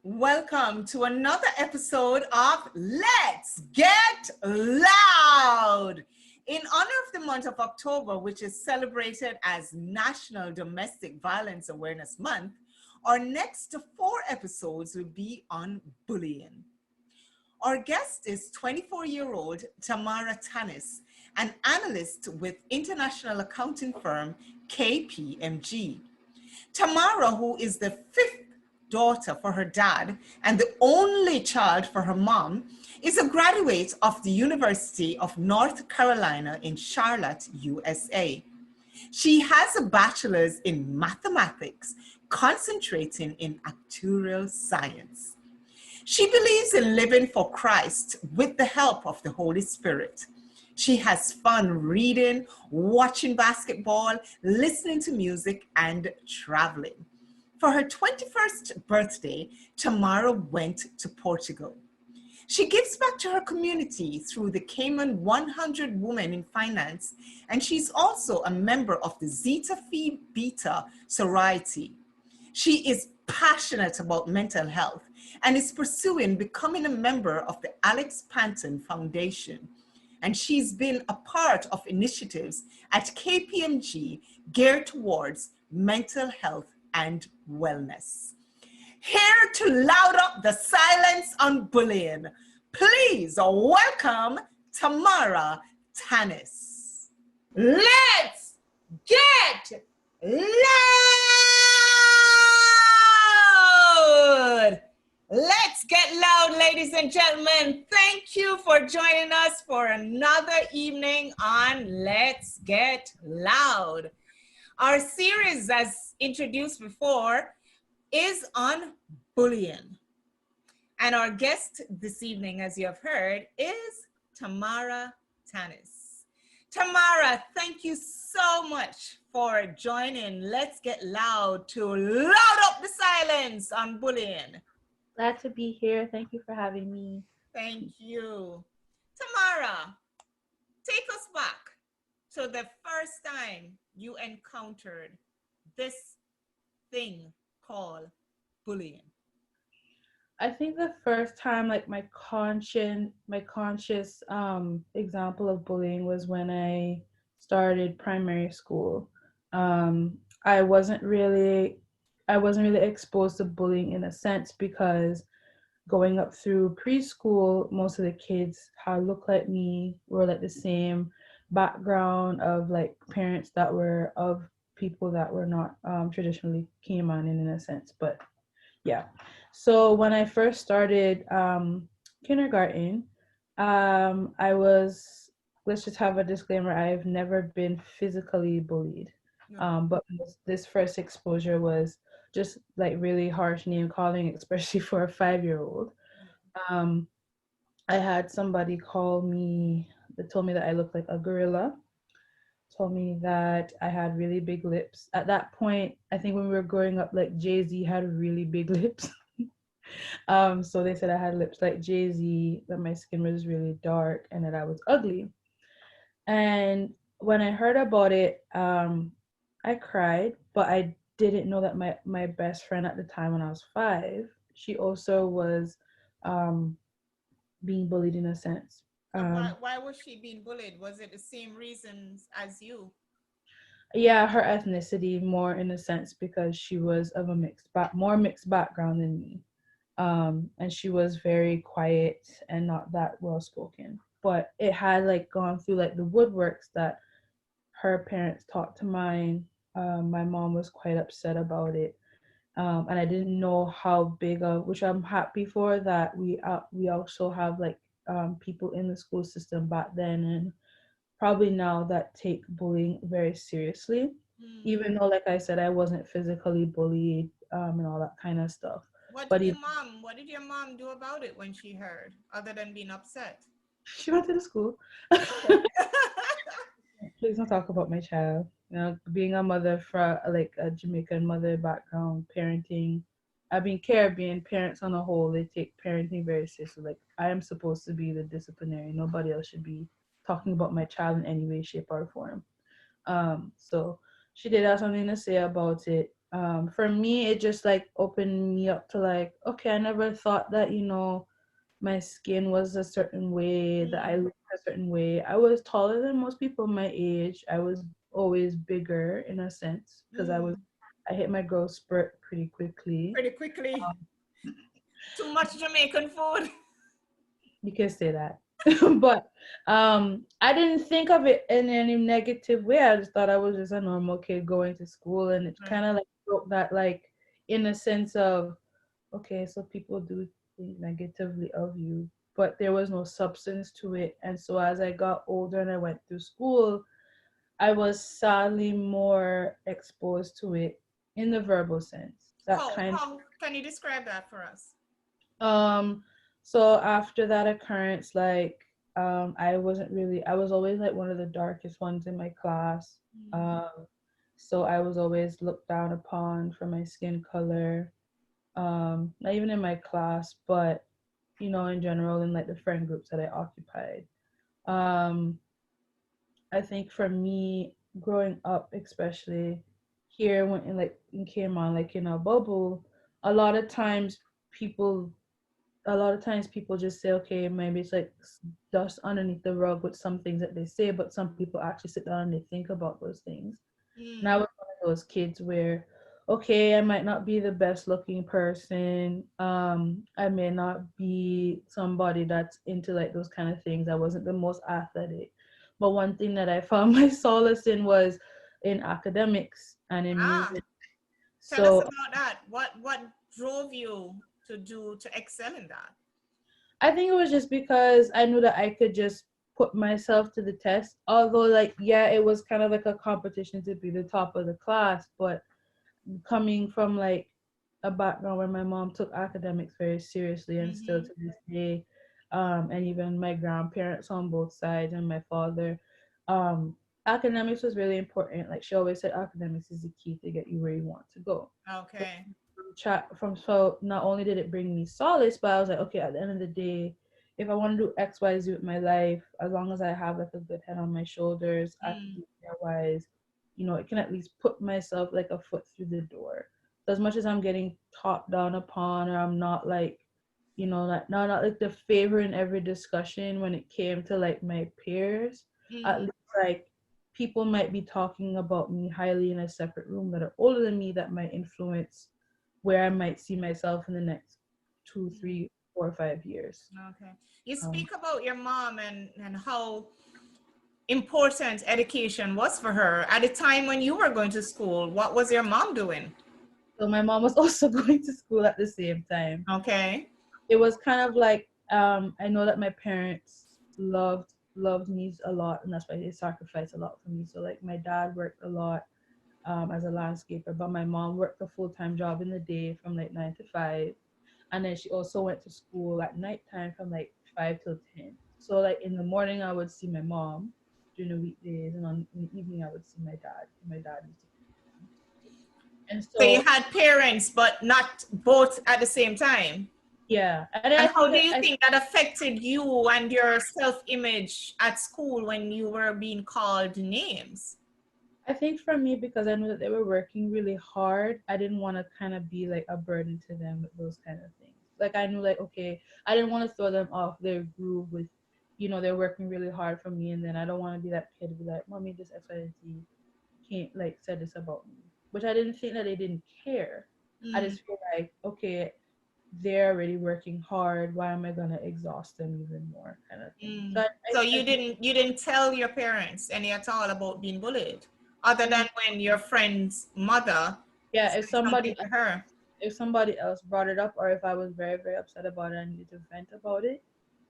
Welcome to another episode of Let's Get Loud. In honor of the month of October, which is celebrated as National Domestic Violence Awareness Month, our next 4 episodes will be on bullying. Our guest is 24-year-old Tamara Tanis, an analyst with international accounting firm KPMG. Tamara, who is the fifth daughter for her dad and the only child for her mom, is a graduate of the University of North Carolina in Charlotte, USA. She has a bachelor's in mathematics, concentrating in actuarial science. She believes in living for Christ with the help of the Holy Spirit. She has fun reading, watching basketball, listening to music, and traveling. For her 21st birthday, Tamara went to Portugal. She gives back to her community through the Cayman 100 Women in Finance, and she's also a member of the Zeta Phi Beta sorority. She is passionate about mental health and is pursuing becoming a member of the Alex Panton Foundation. And she's been a part of initiatives at KPMG geared towards mental health and wellness. Here to loud up the silence on bullying, please welcome Tamara Tanis. Let's get loud! Let's get loud, ladies and gentlemen. Thank you for joining us for another evening on Let's Get Loud. Our series, as introduced before, is on bullying. And our guest this evening, as you have heard, is Tamara Tanis. Tamara, thank you so much for joining Let's Get Loud to loud up the silence on bullying. Glad to be here. Thank you for having me. Thank you. Tamara, take us back to the first time you encountered this thing called bullying. I think the first time, like my conscious example of bullying was when I started primary school. I wasn't really exposed to bullying in a sense because going up through preschool, most of the kids how looked like me were like the same background of like parents that were of people that were not traditionally Cayman in a sense. But yeah, so when I first started kindergarten, I was, let's just have a disclaimer, I've never been physically bullied. But this first exposure was just like really harsh name calling, especially for a 5-year-old. I had somebody call me that told me that I looked like a gorilla, told me that I had really big lips. At that point, I think when we were growing up, like Jay-Z had really big lips. So they said I had lips like Jay-Z, that my skin was really dark, and that I was ugly. And when I heard about it, I cried, but I didn't know that my best friend at the time when I was 5, she also was being bullied in a sense. Why was she being bullied? Was it the same reasons as you? Yeah, her ethnicity more in a sense because she was of a more mixed background than me. And she was very quiet and not that well spoken. But it had like gone through like the woodworks that her parents taught to mine. My mom was quite upset about it. And I didn't know how big of, which I'm happy for, that we also have like people in the school system back then and probably now that take bullying very seriously. Even though, like I said, I wasn't physically bullied and all that kind of stuff. What But did your mom do about it when she heard, other than being upset? she went to the school. Okay. Please don't talk about my child. You know, being a mother from like a Jamaican mother background, parenting. I mean, Caribbean parents on a whole, they take parenting very seriously. Like, I am supposed to be the disciplinary. Nobody else should be talking about my child in any way, shape, or form. So she did have something to say about it. For me, it just like opened me up to like, okay, I never thought that, my skin was a certain way, that I Mm, looked a certain way. I was taller than most people my age. I was always bigger in a sense because mm. I hit my growth spurt pretty quickly. Pretty quickly. Too much Jamaican food. You can say that. But I didn't think of it in any negative way. I just thought I was just a normal kid going to school, and it kind Right. of like broke that, like, in a sense of, okay, so people do think negatively of you, but there was no substance to it. And so as I got older and I went through school, I was sadly more exposed to it in the verbal sense. That How? kind How can you describe that for us? um so after that occurrence, like, I was always like one of the darkest ones in my class. Mm, So I was always looked down upon for my skin color, not even in my class, but in general, in like the friend groups that I occupied. Um, I think for me, growing up, especially here, when in Cayman, like in a bubble, a lot of times people, people just say, okay, maybe it's like dust underneath the rug with some things that they say, but some people actually sit down and they think about those things. And I mm, was one of those kids where, okay, I might not be the best looking person. I may not be somebody that's into like those kind of things. I wasn't the most athletic. But one thing that I found my solace in was in academics and in ah, music. tell us So about that. What drove you to excel in that? I think it was just because I knew that I could just put myself to the test. Although, like, yeah, it was kind of like a competition to be the top of the class, but coming from like a background where my mom took academics very seriously, and still Mm-hmm. to this day, and even my grandparents on both sides and my father, um, academics was really important. Like, she always said, academics is the key to get you where you want to go. So Okay. so not only did it bring me solace, but I was like, okay, at the end of the day, if I want to do XYZ with my life, as long as I have like a good head on my shoulders, Mm, academia wise, it can at least put myself like a foot through the door. So as much as I'm getting talked down upon, or I'm not like, not like the favor in every discussion when it came to like my peers, at mm, least like people might be talking about me highly in a separate room that are older than me, that might influence where I might see myself in the next two, mm. 3, 4, 5 years. Okay. You Um, speak about your mom and how important education was for her. At the time when you were going to school, what was your mom doing? so my mom was also going to school at the same time. Okay. It was kind of like, I know that my parents loved me a lot, and that's why they sacrificed a lot for me. So like my dad worked a lot as a landscaper, but my mom worked a full-time job in the day from like 9 to 5, and then she also went to school at nighttime from like 5 till 10. So like in the morning I would see my mom during the weekdays, and in the evening I would see my dad. My dad used to cook for me. And So you so, had parents, but not both at the same time. yeah, and I And think how do that you think that affected you and your self-image at school when you were being called names? I think for me, because I knew that they were working really hard, I didn't want to kind of be like a burden to them with those kind of things. Like, I knew, like, okay, I didn't want to throw them off their groove with, they're working really hard for me, and then I don't want to be that kid who be like, mommy, this X, Y, and Z can't like said this about me. Which I didn't think that they didn't care. I Mm, just feel like, okay, they're already working hard. Why am I gonna exhaust them even more, kind of thing. So mm. So I think, you didn't tell your parents any at all about being bullied, other than mm, when your friend's mother yeah, said something to her. if somebody else brought it up, or if I was very, very upset about it and needed to vent about it,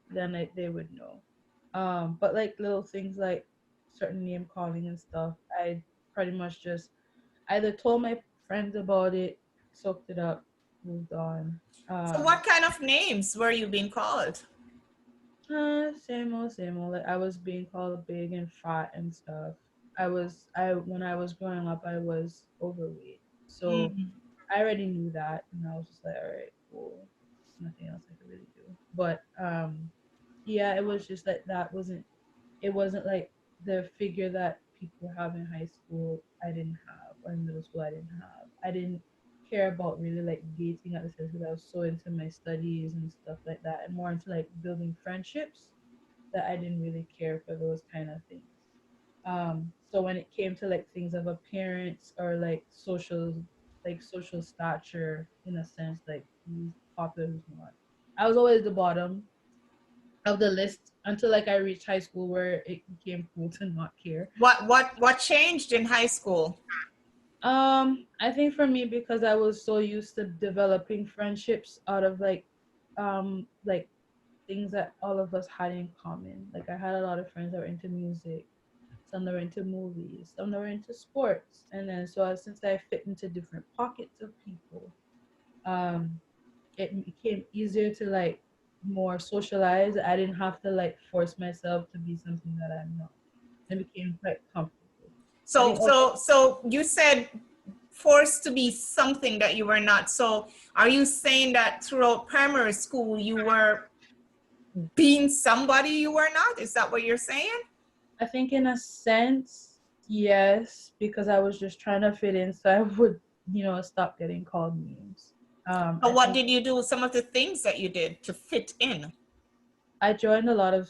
then they would know. But like little things like certain name calling and stuff, I pretty much just either told my friends about it, soaked it up, moved on. So Um, what kind of names were you being called? Same old, same old. Like, I was being called big and fat and stuff. I when I was growing up, I was overweight, so Mm, I already knew that, and I was just like, all right, cool. Nothing else I could really do. But yeah, it was just like that wasn't. It wasn't like the figure that people have in high school. I didn't have, or in middle school. I didn't have. I didn't care about really like dating at the sense because I was so into my studies and stuff like that, and more into like building friendships that I didn't really care for those kind of things. So when it came to like things of appearance or like social stature, in a sense, like who's popular, who's not, I was always the bottom of the list until like I reached high school where it became cool to not care. What changed in high school? I think for me because I was so used to developing friendships out of like things that all of us had in common. Like I had a lot of friends that were into music, some that were into movies, some that were into sports, and then since I fit into different pockets of people, um, it became easier to like more socialize. I didn't have to like force myself to be something that I'm not. It became quite comfortable. I So think also, so you said forced to be something that you were not. So are you saying that throughout primary school you were being somebody you were not? Is that what you're saying? I think in a sense, yes, because I was just trying to fit in, so I would, stop getting called names. So I what think did you do? Some of the things that you did to fit in? I joined a lot of,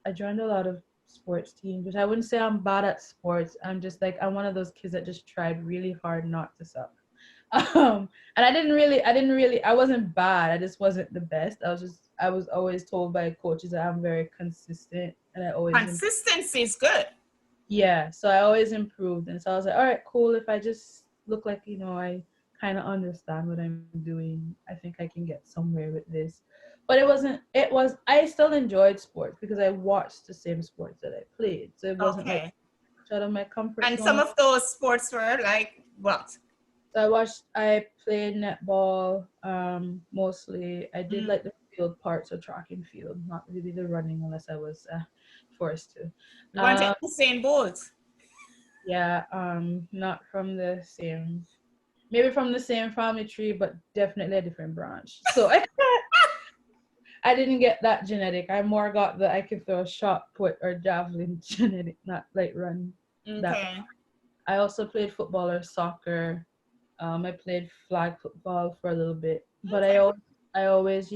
I joined a lot of sports teams, which I wouldn't say I'm bad at sports. I'm just like I'm one of those kids that just tried really hard not to suck. And I wasn't bad. I just wasn't the best. I was always told by coaches that I'm very consistent, and I always Consistency is good. yeah, so I always improved. And so I was like, all right, cool. If I just look like, I kind of understand what I'm doing, I think I can get somewhere with this. But I still enjoyed sports because I watched the same sports that I played. So it wasn't like Okay. out of my comfort And some zone. of those sports were like what? So I played netball mostly. I did Mm. like the field parts of track and field, not really the running unless I was forced to. You weren't Usain Bolt. Yeah, not from the same, maybe from the same family tree, but definitely a different branch. So I didn't get that genetic. I more got the I could throw a shot put or javelin genetic, not like run that. Okay. I also played football or soccer. I played flag football for a little bit, but Okay. I always,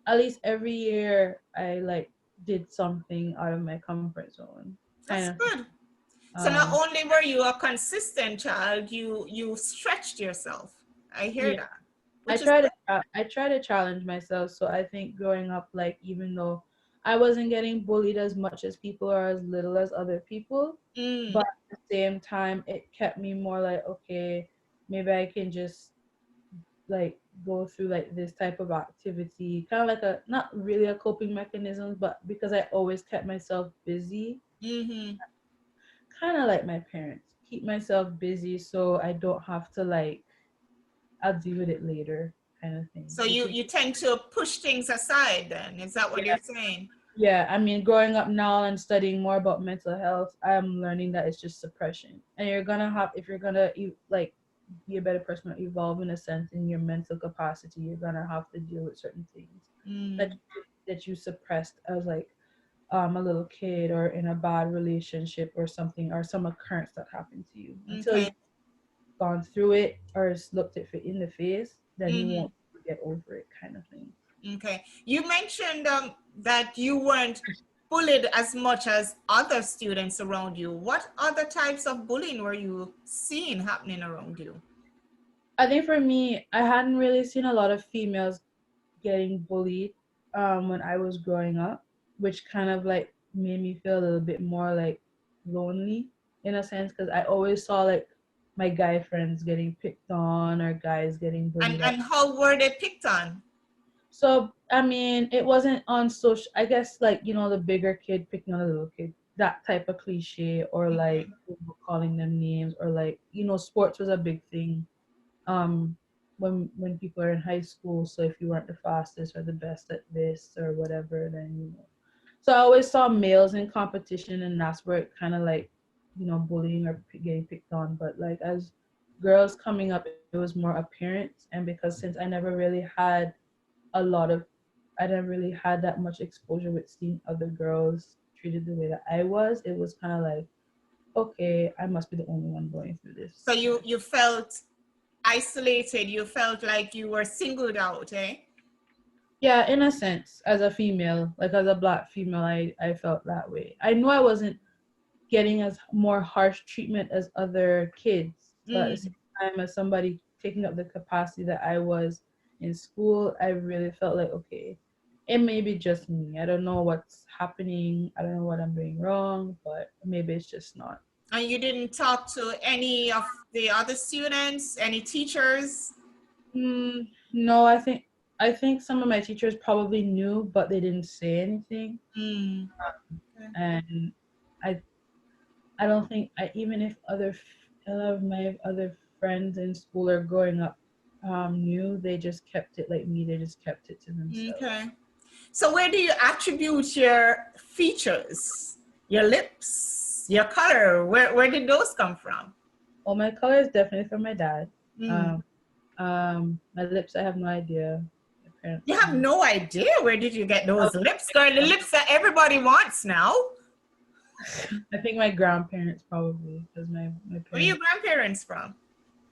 at least every year I like did something out of my comfort zone, kind That's of. good. So not Um, only were you a consistent child, you stretched yourself. I hear yeah. that, which is I try to challenge myself. So I think growing up, like even though I wasn't getting bullied as much as people or as little as other people, good. but at the same time, it kept me more like, okay, maybe I can just like go through like this type of activity, kind of like a not really a coping mechanism, but because I always kept myself busy, Mm-hmm. kind of like my parents, keep myself busy so I don't have to like I'll deal with it later kind of thing, So which you is you tend to push things aside then. Is that what yeah. you're saying? Yeah, I mean, growing up now and studying more about mental health, I'm learning that it's just suppression, and you're gonna have if you're gonna like be a better person or evolve in a sense in your mental capacity, you're gonna have to deal with certain things that Mm. that you suppressed as like a little kid or in a bad relationship or something or some occurrence that happened to you. Until Okay. you've gone through it or looked it in the face, then you Mm-hmm. won't get over it, kind of thing. Okay. You mentioned that you weren't bullied as much as other students around you. What other types of bullying were you seeing happening around you? I think for me, I hadn't really seen a lot of females getting bullied when I was growing up, which kind of like made me feel a little bit more like lonely in a sense because I always saw like my guy friends getting picked on or guys getting And bullied up. and how were they picked on? So I mean, it wasn't on social. I guess like the bigger kid picking on the little kid, that type of cliche, or like calling them names, or like sports was a big thing um when people are in high school. So if you weren't the fastest or the best at this or whatever, then so I always saw males in competition, and that's where it kind of like bullying or getting picked on. But like as girls coming up, it was more appearance, and because since I never really had that much exposure with seeing other girls treated the way that I was, it was kind of like, okay, I must be the only one going through this So kind you of. you felt isolated. You felt like you were singled out, eh? Yeah, in a sense, as a female, like as a black female, I felt that way. I know I wasn't getting as more harsh treatment as other kids, but at the Mm. same time, as somebody taking up the capacity that I was in school, I really felt like, okay, it may be just me. I don't know what's happening. I don't know what I'm doing wrong, but maybe it's just not. And you didn't talk to any of the other students, any teachers? No, I think some of my teachers probably knew, but they didn't say anything. Mm. And I I don't think I even if a lot of my other friends in school or growing up knew, they just kept it like me. They just kept it to themselves. Okay. So where do you attribute your features, your lips, your color? Where did those come from? Well, my color is definitely from my dad. Mm. Um, my lips, I have no idea. My parents You have kind no idea where did you get of. those lips, girl? The lips that everybody wants now. I think my grandparents probably, because my Where are your parents, grandparents from?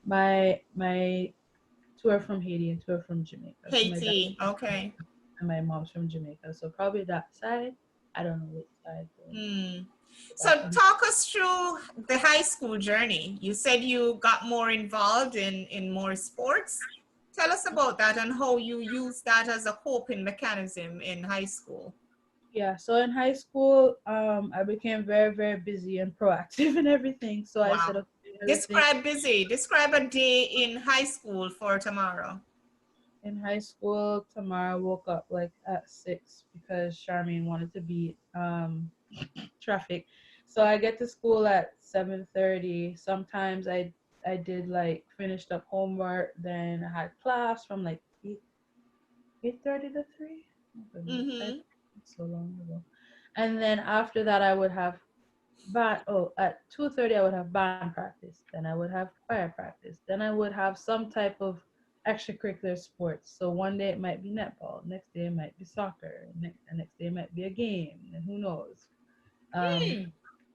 my two are from Haiti and two are from Jamaica. So my dad Haiti. Okay. and my mom's from Jamaica. So probably that side. I don't know which side. Hmm. So But talk us through the high school journey. You said you got more involved in more sports. Tell us about that and how you use that as a coping mechanism in high school. yeah, so in high school, I became very, very busy and proactive and everything. So I said, Wow. okay, everything Describe busy. Describe a day in high school for tomorrow. in high school. Tamara woke up like at 6 because Charmaine wanted to beat traffic. So I get to school at 7:30. Sometimes I did like finished up homework, then I had class from like 8:30 to 3. Oh goodness, Mm-hmm. so long ago. And then after that, I would have at 2:30 I would have band practice. Then I would have choir practice. Then I would have some type of extracurricular sports. So one day it might be netball, next day it might be soccer, the next day it might be a game, and who knows. Um, Hmm.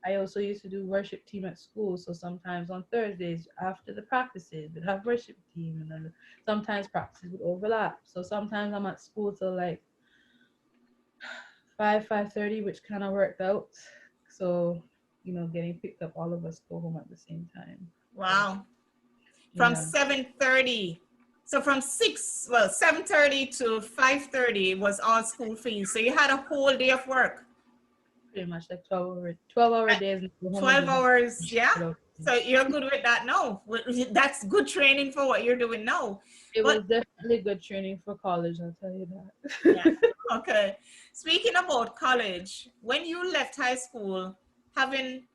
I also used to do worship team at school. So sometimes on Thursdays after the practices, we'd have worship team, and then sometimes practices would overlap. So sometimes I'm at school till like 5:30, which kind of worked out. So getting picked up, all of us go home at the same time. So Wow. From yeah, 7:30. So from 7:30 to 5:30 was all school for you. So you had a whole day of work. pretty much like 12-hour At days and go home 12 again. hours, yeah. It So you're good with that? No. That's good training for what you're doing now. But was definitely good training for college, I'll tell you yeah, that. okay. Speaking about college, when you left high school, having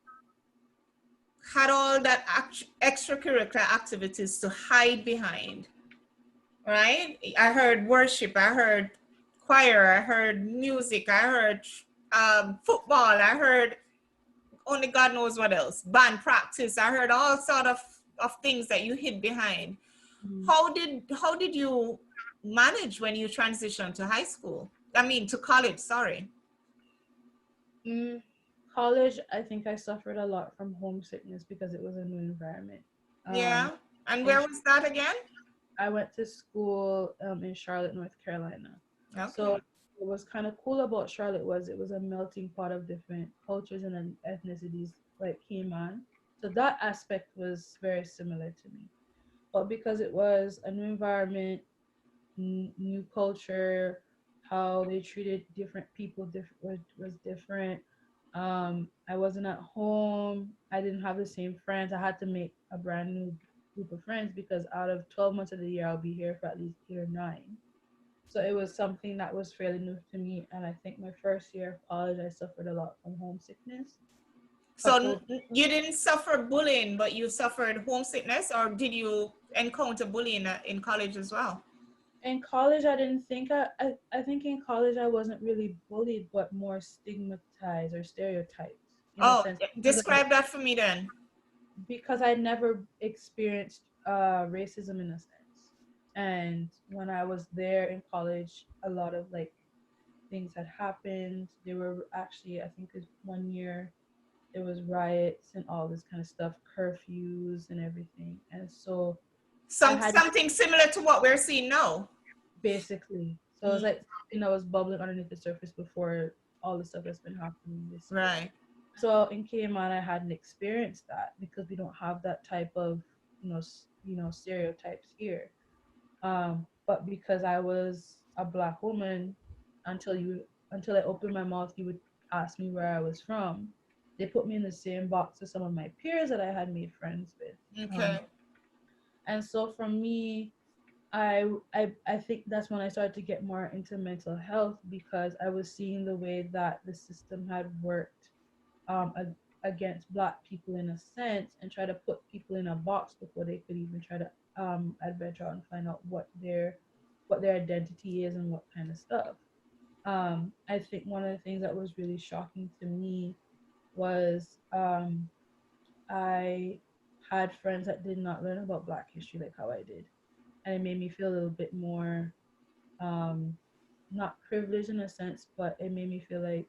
had all that extracurricular activities to hide behind, right? I heard worship, I heard choir, I heard music, I heard football, I heard only God knows what else, band practice. I heard all sort of things that you hid behind. Mhm. How did you manage when you transitioned to high school? I mean to college, sorry. Mm, College, I think I suffered a lot from homesickness because it was a new environment. Um, Yeah. And in where was that again? I went to school in Charlotte, North Carolina. So Okay. what was kind of cool about Charlotte was it was a melting pot of different cultures and ethnicities like came on. So that aspect was very similar to me. But because it was a new environment, new culture, how they treated different people was different. I wasn't at home. I didn't have the same friends. I had to make a brand new group of friends because out of 12 months of the year, I'll be here for at least 8 or 9. So it was something that was fairly new to me. And I think my first year of college, I suffered a lot from homesickness. So Coupled you didn't suffer bullying, but you suffered homesickness, or did you encounter bullying in college as well? in college, I didn't think I think in college I wasn't really bullied, but more stigmatized or stereotyped in a Oh, sense describe that for me then. because I never experienced racism in a sense. And when I was there in college, a lot of like things had happened. There were actually, I think, it was one year there was riots and all this kind of stuff, curfews and everything. And so I had Something similar to what we're seeing now. basically. So it was Mm, like something that was bubbling underneath the surface before all the stuff that's been happening this year. right. So in Cayman, I hadn't experienced that because we don't have that type of stereotypes here. But because I was a black woman, until you until I opened my mouth, you would ask me where I was from. They put me in the same box as some of my peers that I had made friends with. Okay. And so for me, I think that's when I started to get more into mental health because I was seeing the way that the system had worked against black people in a sense and try to put people in a box before they could even try to adventure out and find out what their identity is and what kind of stuff. I think one of the things that was really shocking to me was I had friends that did not learn about black history like how I did, and it made me feel a little bit more um not privileged in a sense, but it made me feel like,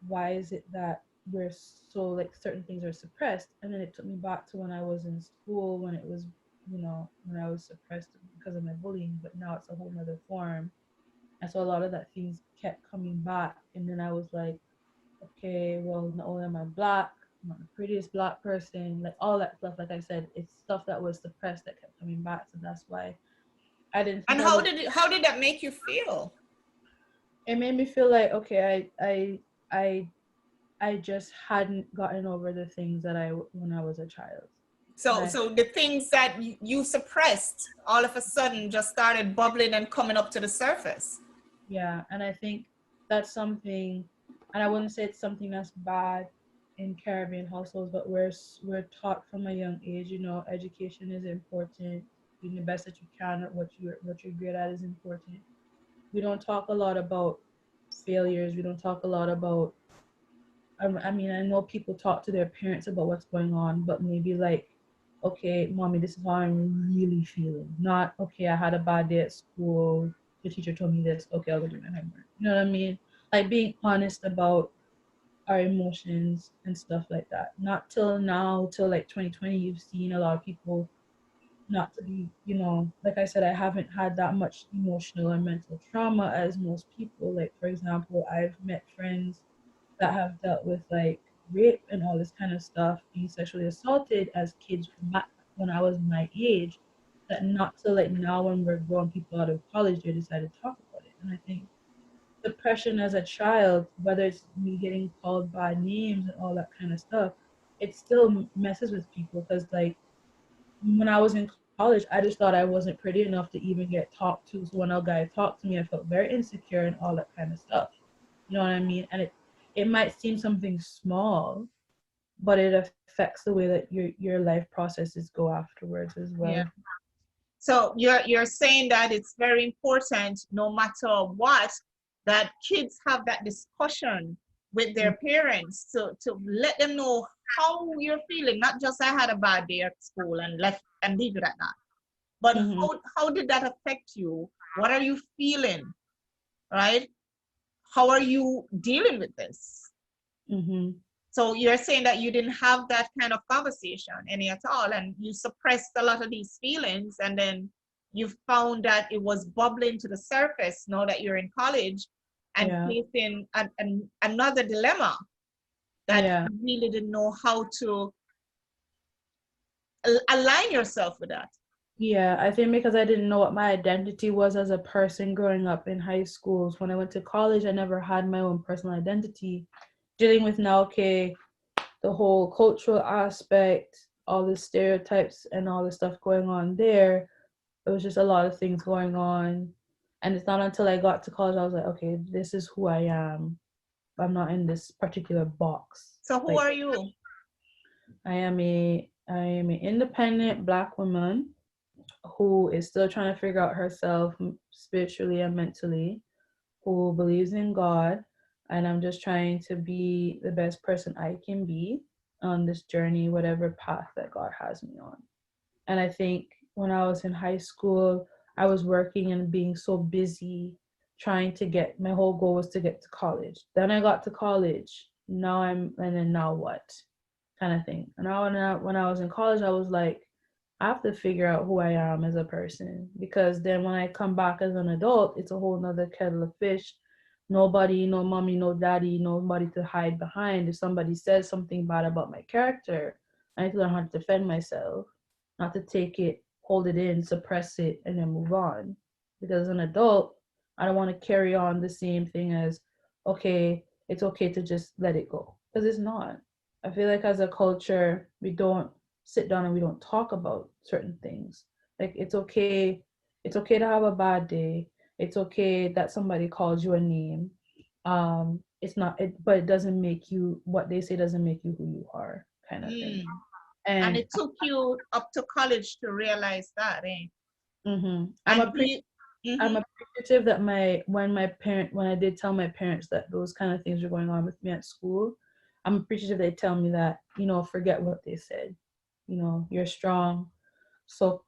why is it that we're so like certain things are suppressed? And then it took me back to when I was in school, when it was, when I was suppressed because of my bullying, but now it's a whole nother form. And so a lot of that things kept coming back, and then I was like, okay, well, not only am I black, I'm not the prettiest black person, like all that stuff. Like I said, it's stuff that was suppressed that kept coming back, so that's why I didn't And think I was. how did that make you feel? It made me feel like, okay, I just hadn't gotten over the things that I when I was a child. That So I so the things that you suppressed all of a sudden just started bubbling and coming up to the surface. Yeah, and I think that's something, and I wouldn't say it's something that's bad in Caribbean households, but we're taught from a young age, education is important. Doing the best that you can at what you're good at is important. We don't talk a lot about failures. We don't talk a lot about. I mean, I know people talk to their parents about what's going on, but maybe like, okay, mommy, this is how I'm really feeling. Not, okay, I had a bad day at school. The teacher told me this. Okay, I'll go do my homework. You know what I mean? Like being honest about our emotions and stuff like that. Not till now, till like 2020, you've seen a lot of people not to be, like I said, I haven't had that much emotional and mental trauma as most people. Like, for example, I've met friends that have dealt with like rape and all this kind of stuff, being sexually assaulted as kids back when I was my age, that not till like now when we're growing people out of college, they decided to talk about it. And I think depression as a child, whether it's me getting called by names and all that kind of stuff, it still messes with people because like when I was in college, I just thought I wasn't pretty enough to even get talked to. So when a guy talked to me, I felt very insecure and all that kind of stuff. You know what I mean? And it might seem something small, but it affects the way that your life processes go afterwards as well. Yeah. So you're saying that it's very important, no matter what, that kids have that discussion with their parents to let them know how you're feeling. Not just I had a bad day at school and left and leave it at that. But Mm-hmm. how did that affect you? What are you feeling? Right? How are you dealing with this? Mm-hmm. So you're saying that you didn't have that kind of conversation any at all, and you suppressed a lot of these feelings, and then you found that it was bubbling to the surface now that you're in college and Yeah. facing another dilemma that Yeah. you really didn't know how to align yourself with that. Yeah. I think because I didn't know what my identity was as a person growing up in high schools. When I went to college, I never had my own personal identity. Dealing with now, okay, the whole cultural aspect, all the stereotypes and all the stuff going on there, it was just a lot of things going on. And it's not until I got to college I was like, okay, this is who I am. I'm not in this particular box. So who Like are you? I am an independent black woman who is still trying to figure out herself spiritually and mentally, who believes in God, and I'm just trying to be the best person I can be on this journey, whatever path that God has me on. And I think when I was in high school, I was working and being so busy trying to get, my whole goal was to get to college. Then I got to college. And then now what? Kind of thing. And when I was in college, I was like, I have to figure out who I am as a person, because then when I come back as an adult, it's a whole nother kettle of fish. Nobody, no mommy, no daddy, nobody to hide behind. If somebody says something bad about my character, I need to learn how to defend myself, not to take it, hold it in, suppress it, and then move on. Because as an adult, I don't want to carry on the same thing as, okay, it's okay to just let it go. Because it's not. I feel like as a culture, we don't sit down and we don't talk about certain things. Like it's okay to have a bad day. It's okay that somebody calls you a name. It's not it, but it doesn't make you, what they say doesn't make you who you are, kind of thing. Mm. And And it took you up to college to realize that, eh? mm-hmm, And do you, I'm mm-hmm. appreciative that when I did tell my parents that those kind of things were going on with me at school, I'm appreciative they tell me that, forget what they said. You're strong. So,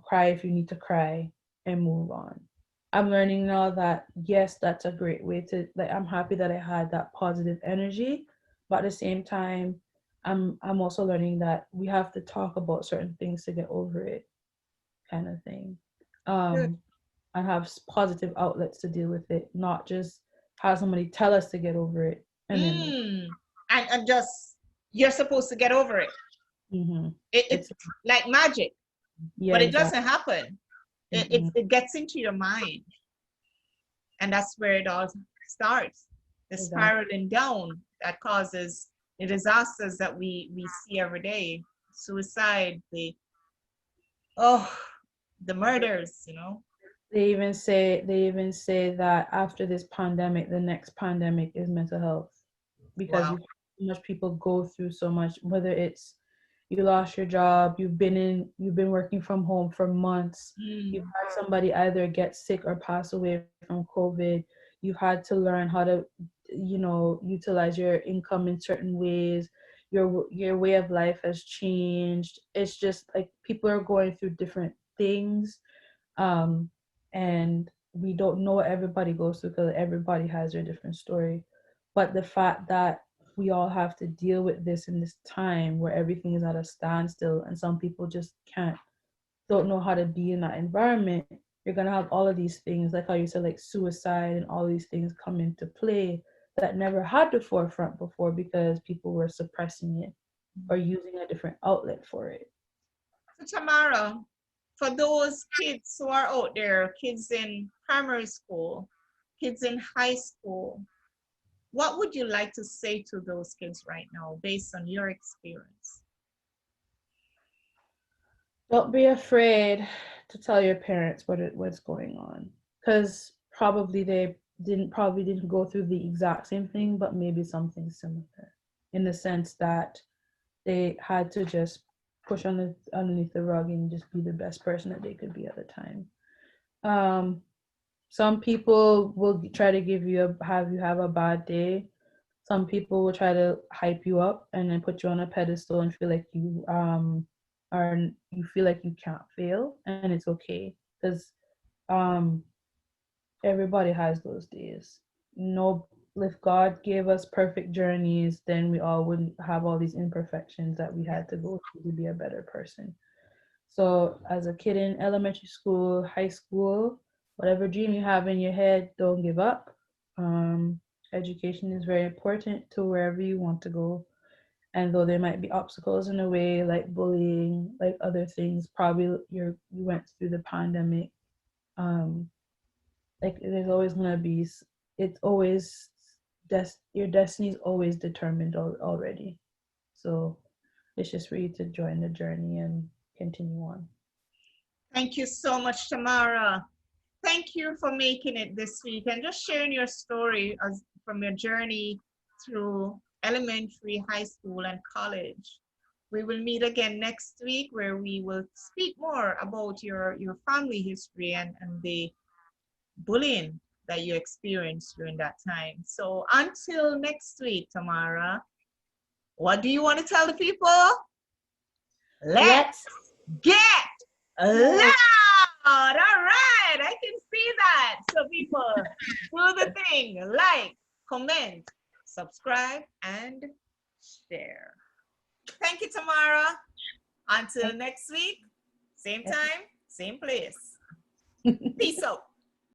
cry if you need to cry and move on. I'm learning now that yes, that's a great way to, like, I'm happy that I had that positive energy, but at the same time, I'm also learning that we have to talk about certain things to get over it, kind of thing. Good. Um, and have positive outlets to deal with it, not just have somebody tell us to get over it and then move. Mm. And just, you're supposed to get over it. Mm-hmm. It's It's like magic, yeah, but it exactly. doesn't happen. Mm-mm. It gets into your mind, and that's where it all starts. The Exactly. spiraling down that causes the disasters that we see every day, suicide, oh, the murders, you know. They even say that after this pandemic, the next pandemic is mental health, because Wow. we've had so much people go through so much, whether it's you lost your job, you've been working from home for months, you've Mm. had somebody either get sick or pass away from COVID, you've had to learn how to utilize your income in certain ways, your way of life has changed. It's just like people are going through different things, um, and we don't know what everybody goes through because everybody has their different story. But the fact that we all have to deal with this in this time where everything is at a standstill and some people just don't know how to be in that environment, you're gonna have all of these things, like how you said, like suicide and all these things come into play that never had the forefront before because people were suppressing it or using a different outlet for it. So Tamara, for those kids who are out there, kids in primary school, kids in high school, what would you like to say to those kids right now based on your experience? Don't be afraid to tell your parents what's going on, because probably didn't go through the exact same thing, but maybe something similar, in the sense that they had to just push underneath the rug and just be the best person that they could be at the time. Um, some people will try to have you have a bad day. Some people will try to hype you up and then put you on a pedestal and feel like you feel like you can't fail, and it's okay, because um everybody has those days. No, if God gave us perfect journeys, then we all wouldn't have all these imperfections that we had to go through to be a better person. So as a kid in elementary school, high school, whatever dream you have in your head, don't give up. um Education is very important to wherever you want to go, and though there might be obstacles in the way, like bullying, like other things, probably you went through the pandemic, um like there's always going to be, it's always your destiny is always determined already. So it's just for you to join the journey and continue on. Thank you so much, Tamara. Thank you for making it this week and just sharing your story from your journey through elementary, high school, and college. We will meet again next week where we will speak more about your family history and the bullying that you experienced during that time. So until next week, Tamara, what do you want to tell the people? Let's Let's get loud. All right, I can see that. So people, do the thing, like, comment, subscribe, and share. Thank you, Tamara. Until next week, Same time, same place. Peace out.